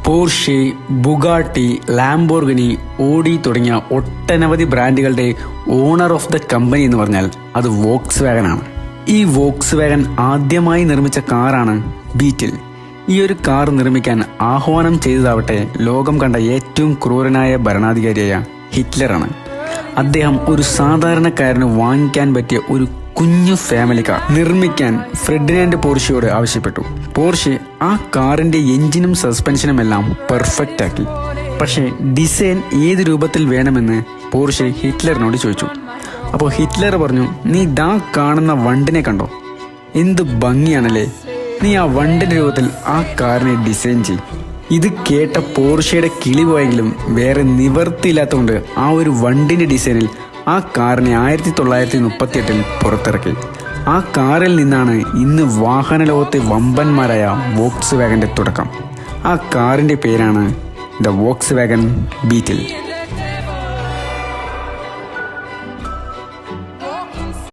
Porsche, Bugatti, Lamborghini, Audi തുടങ്ങിയ ഒട്ടനവധി ബ്രാൻഡുകളുടെ ഓണർ ഓഫ് ദ കമ്പനി എന്ന് പറഞ്ഞാൽ അത് വോക്സ് വാഗൺ ആണ്. ഈ വോക്സ് വാഗൺ ആദ്യമായി നിർമ്മിച്ച കാറാണ് ബീറ്റിൽ. ഈ ഒരു കാർ നിർമ്മിക്കാൻ ആഹ്വാനം ചെയ്തതാവട്ടെ ലോകം കണ്ട ഏറ്റവും ക്രൂരനായ ഭരണാധികാരിയായ ഹിറ്റ്ലറാണ്. അദ്ദേഹം ഒരു സാധാരണക്കാരന് വാങ്ങിക്കാൻ പറ്റിയ ഒരു കുഞ്ഞു ഫാമിലി കാർ നിർമ്മിക്കാൻ ഫെർഡിനാൻഡ് പോർഷെയോട് ആവശ്യപ്പെട്ടു. പോർഷെ ആ കാറിന്റെ എഞ്ചിനും സസ്പെൻഷനും എല്ലാം പെർഫെക്റ്റ് ആക്കി. പക്ഷേ ഡിസൈൻ ഏത് രൂപത്തിൽ വേണമെന്ന് പോർഷെ ഹിറ്റ്ലറിനോട് ചോദിച്ചു. അപ്പോൾ ഹിറ്റ്ലർ പറഞ്ഞു, നീ ദാ കാണുന്ന വണ്ടിനെ കണ്ടോ, എന്ത് ഭംഗിയാണല്ലേ, നീ ആ വണ്ടിന്റെ രൂപത്തിൽ ആ കാറിനെ ഡിസൈൻ ചെയ്യും. ഇത് കേട്ട പോർഷയുടെ കിളി പോയെങ്കിലും വേറെ നിവർത്തിയില്ലാത്തതുകൊണ്ട് ആ ഒരു വണ്ടിന്റെ ഡിസൈനിൽ ആ കാറിനെ 1938 പുറത്തിറക്കി. ആ കാറിൽ നിന്നാണ് ഇന്ന് വാഹന ലോകത്തെ വമ്പന്മാരായ വോക്സ് വാഗന്റെ തുടക്കം. ആ കാറിന്റെ പേരാണ് ദ വോക്സ് വാഗൺ ബീറ്റിൽ.